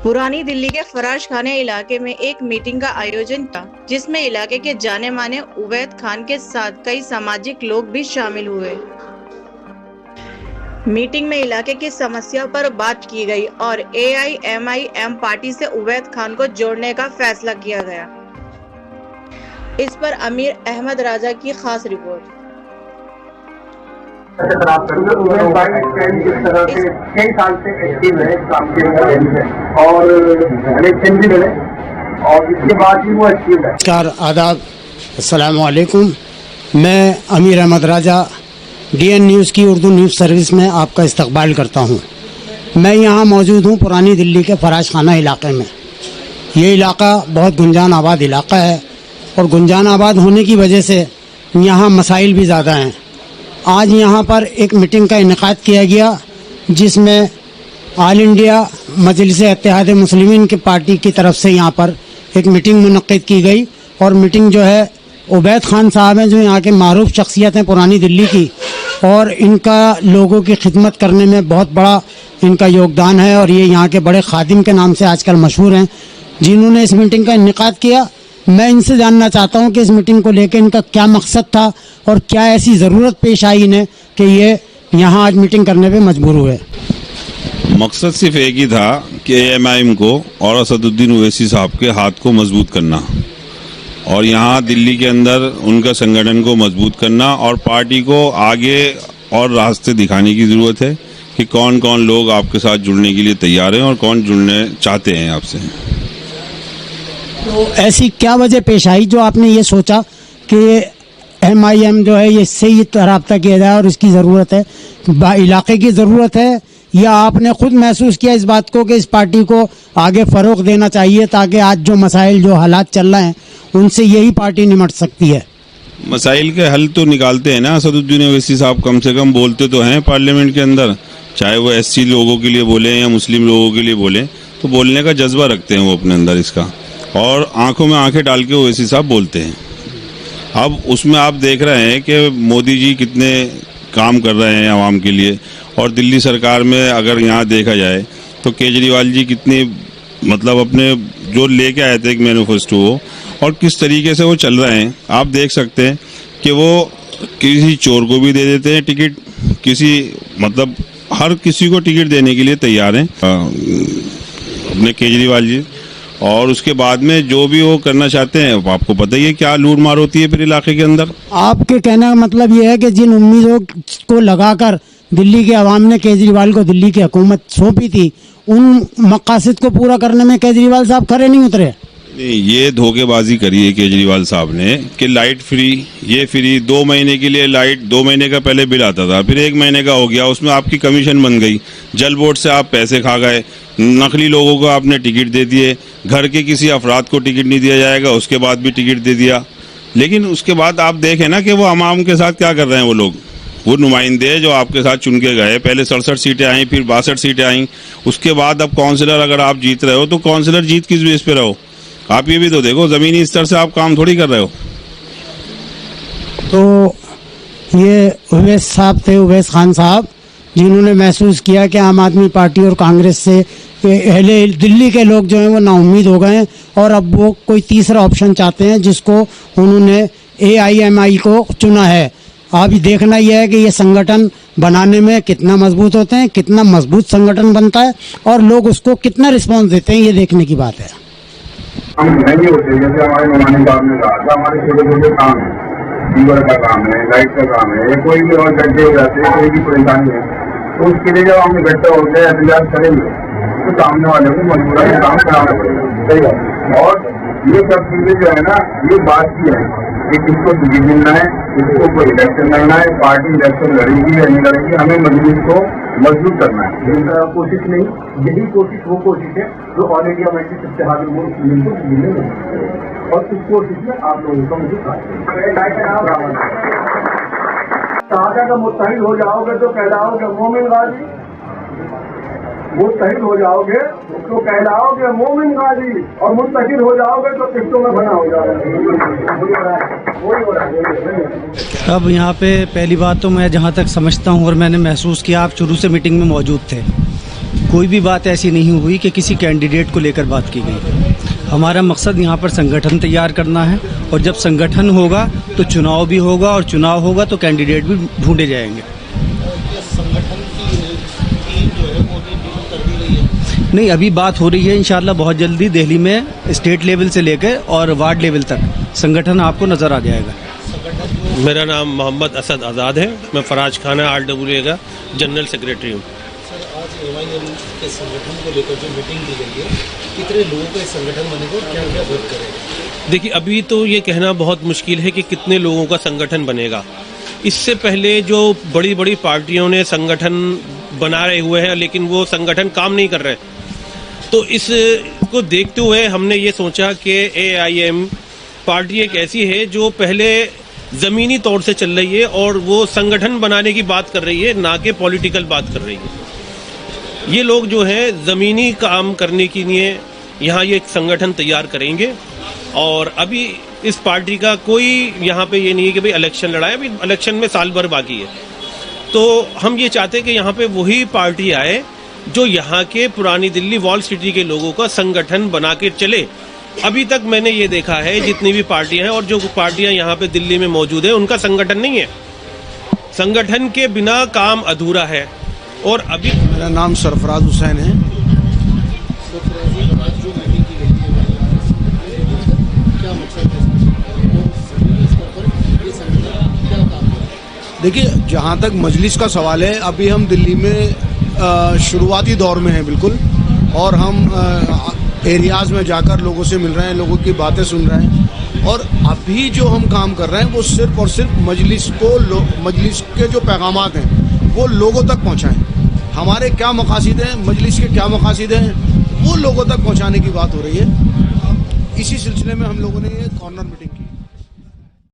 पुरानी दिल्ली के फराज खाने इलाके में एक मीटिंग का आयोजन था, जिसमें इलाके के जाने माने उवैद खान के साथ कई सामाजिक लोग भी शामिल हुए। मीटिंग में इलाके की समस्या पर बात की गई और AIMIM पार्टी से उवैद खान को जोड़ने का फैसला किया गया। इस पर अमीर अहमद राजा की खास रिपोर्ट। जिस तरह से 6 साल से एक्टिव है काम के और इलेक्शन भी लड़े और इसके बाद भी वो एक्टिव है। नमस्कार, आदाब, अस्सलाम वालेकुम। मैं अमीर अहमद राजा DN न्यूज़ की उर्दू न्यूज़ सर्विस में आपका इस्तकबाल करता हूँ। मैं यहाँ मौजूद हूँ पुरानी दिल्ली के फराज खाना इलाके में। ये इलाका बहुत गुंजान आबाद इलाका है और गुंजान आबाद होने की वजह से यहाँ मसाइल भी ज़्यादा हैं। आज यहाँ पर एक मीटिंग का इनेकाद किया गया, जिसमें ऑल इंडिया मजलिस इत्तेहाद मुस्लिमीन की पार्टी की तरफ से यहाँ पर एक मीटिंग मुनक्किद की गई। और मीटिंग जो है, उवैद खान साहब हैं जो यहाँ के मारूफ शख्सियत हैं पुरानी दिल्ली की, और इनका लोगों की खिदमत करने में बहुत बड़ा इनका योगदान है और ये यहाँ के बड़े खादिम के नाम से आजकल मशहूर हैं, जिन्होंने इस मीटिंग का इनेकाद किया। मैं इनसे जानना चाहता हूं कि इस मीटिंग को लेकर इनका क्या मकसद था और क्या ऐसी ज़रूरत पेश आई इन्हें कि ये यहां आज मीटिंग करने पे मजबूर हुए। मकसद सिर्फ एक ही था कि AIMIM को और असदुद्दीन ओवैसी साहब के हाथ को मजबूत करना और यहाँ दिल्ली के अंदर उनका संगठन को मजबूत करना और पार्टी को आगे और रास्ते दिखाने की ज़रूरत है कि कौन कौन लोग आपके साथ जुड़ने के लिए तैयार हैं और कौन जुड़ने चाहते हैं आपसे। तो ऐसी क्या वजह पेश आई जो आपने ये सोचा कि MIM जो है ये इससे ही रब्ता किया जाए और इसकी ज़रूरत है, इलाके की ज़रूरत है, या आपने खुद महसूस किया इस बात को कि इस पार्टी को आगे फ़रोग़ देना चाहिए ताकि आज जो मसाइल जो हालात चल रहे हैं उनसे यही पार्टी निमट सकती है? मसाइल के हल तो निकालते हैं ना असदुद्दीन ओवैसी साहब, कम से कम बोलते तो हैं पार्लियामेंट के अंदर, चाहे वो SC लोगों के लिए बोले या मुस्लिम लोगों के लिए बोले, तो बोलने का जज्बा रखते हैं वो अपने अंदर इसका, और आंखों में आंखें डाल के ओवैसी साहब बोलते हैं। अब उसमें आप देख रहे हैं कि मोदी जी कितने काम कर रहे हैं आवाम के लिए, और दिल्ली सरकार में अगर यहाँ देखा जाए तो केजरीवाल जी कितनी मतलब अपने जो लेके आए थे एक मैनिफेस्टो वो, और किस तरीके से वो चल रहे हैं आप देख सकते हैं कि वो किसी चोर को भी दे देते हैं टिकट, किसी मतलब हर किसी को टिकट देने के लिए तैयार हैं अपने केजरीवाल जी। और उसके बाद में जो भी वो करना चाहते हैं आपको पता ही है क्या लूट मार होती है फिर इलाके के अंदर। आपके कहने का मतलब ये है कि जिन उम्मीदों को लगाकर दिल्ली के अवाम ने केजरीवाल को दिल्ली की हुकूमत सौंपी थी, उन मकासद को पूरा करने में केजरीवाल साहब खरे नहीं उतरे। ये धोखेबाजी करी है केजरीवाल साहब ने कि लाइट फ्री, ये फ्री, 2 महीने के लिए लाइट, 2 महीने का पहले बिल आता था, फिर 1 महीने का हो गया, उसमें आपकी कमीशन बन गई, जल बोर्ड से आप पैसे खा गए, नकली लोगों को आपने टिकट दे दिए, घर के किसी अफराद को टिकट नहीं दिया जाएगा, उसके बाद भी टिकट दे दिया। लेकिन उसके बाद आप देखें ना कि वो अवाम के साथ क्या कर रहे हैं वो लोग, वो नुमाइंदे जो आपके साथ चुन के गए, पहले 67 सीटें आई, फिर 62 सीटें आई, उसके बाद अब काउंसिलर अगर आप जीत रहे हो तो काउंसिलर जीत किस बेस पे रहो, आप ये भी तो देखो, जमीनी स्तर से आप काम थोड़ी कर रहे हो। तो ये उवैस साहब थे, उवैस खान साहब, जिन्होंने महसूस किया कि आम आदमी पार्टी और कांग्रेस से पहले दिल्ली के लोग जो हैं वो नाउम्मीद हो गए हैं और अब वो कोई तीसरा ऑप्शन चाहते हैं, जिसको उन्होंने AIMI को चुना है। अब देखना यह है कि ये संगठन बनाने में कितना मजबूत होते हैं, कितना मजबूत संगठन बनता है और लोग उसको कितना रिस्पॉन्स देते हैं, ये देखने की बात है। हम नहीं होते, जैसे हमारे नुमानी साहब ने कहा था, हमारे छोटे छोटे काम है, फीवर का काम है, लाइट का काम है, कोई भी और गड्ढे हो जाते हैं, कोई भी परेशानी है, तो उसके लिए जब हम इकट्ठा होते हैं एहतजाज करेंगे तो सामने वाले को मजबूरी काम कराना पड़ेगा। सही बात। और ये सब चीजें जो है ना, ये बात की है कि किसको टिकट मिलना है, किसको कोई इलेक्शन लड़ना है, पार्टी इलेक्शन लड़ेगी या नहीं लड़ेगी, हमें मजबूत को मजबूत करना है। कोशिश नहीं, यही कोशिश वो कोशिश है जो ऑल इंडिया मजलिस इत्तेहाद मुस्लिमीन को मिलने में, और इस कोशिश में आप लोगों का मुझे सादा का मुत्तहिद हो जाओगे तो कहलाओगे मोमिन गाजी, मुत्तहिद हो जाओगे तो कहलाओगे मोमिन गाजी, और मुत्तहिद हो जाओगे तो किस्तों में बना हो जाओगे। अब यहाँ पे पहली बात तो मैं जहाँ तक समझता हूँ और मैंने महसूस किया, आप शुरू से मीटिंग में मौजूद थे, कोई भी बात ऐसी नहीं हुई कि किसी कैंडिडेट को लेकर बात की गई। हमारा मकसद यहाँ पर संगठन तैयार करना है, और जब संगठन होगा तो चुनाव भी होगा, और चुनाव होगा तो कैंडिडेट भी ढूंढे जाएंगे। नहीं, अभी बात हो रही है, इंशाल्लाह बहुत जल्दी दिल्ली में स्टेट लेवल से लेकर और वार्ड लेवल तक संगठन आपको नज़र आ जाएगा। मेरा नाम मोहम्मद असद आज़ाद है, मैं फराज खाना RWA का जनरल सेक्रेटरी हूँ। आज AYM के संगठन को लेकर जो मीटिंग दी गई है, कितने लोगों का संगठन बनेगा और क्या क्या वर्क करेगा? देखिए, अभी तो ये कहना बहुत मुश्किल है कि कितने लोगों का संगठन बनेगा। इससे पहले जो बड़ी बड़ी पार्टियों ने संगठन बना रहे हुए हैं, लेकिन वो संगठन काम नहीं कर रहे, तो इसको देखते हुए हमने ये सोचा कि AIM पार्टी एक ऐसी है जो पहले ज़मीनी तौर से चल रही है और वो संगठन बनाने की बात कर रही है, ना कि पॉलिटिकल बात कर रही है। ये लोग जो हैं ज़मीनी काम करने के लिए यहाँ ये एक संगठन तैयार करेंगे, और अभी इस पार्टी का कोई यहाँ पे ये नहीं है कि भाई इलेक्शन लड़ा है, अभी इलेक्शन में साल भर बाकी है। तो हम ये चाहते हैं कि यहाँ पे वही पार्टी आए जो यहाँ के पुरानी दिल्ली वॉल सिटी के लोगों का संगठन बना के चले। अभी तक मैंने ये देखा है जितनी भी पार्टियां हैं और जो पार्टियां यहाँ पे दिल्ली में मौजूद है, उनका संगठन नहीं है। संगठन के बिना काम अधूरा है। और अभी मेरा नाम सरफराज हुसैन है। देखिए, जहाँ तक मजलिस का सवाल है, अभी हम दिल्ली में शुरुआती दौर में हैं बिल्कुल, और हम एरियाज़ में जाकर लोगों से मिल रहे हैं, लोगों की बातें सुन रहे हैं, और अभी जो हम काम कर रहे हैं वो सिर्फ और सिर्फ मजलिस के जो पैगामात हैं वो लोगों तक पहुँचाएँ। हमारे क्या मकासद हैं, मजलिस के क्या मकासद हैं, वो लोगों तक पहुँचाने की बात हो रही है। इसी सिलसिले में हम लोगों ने ये कॉर्नर मीटिंग की।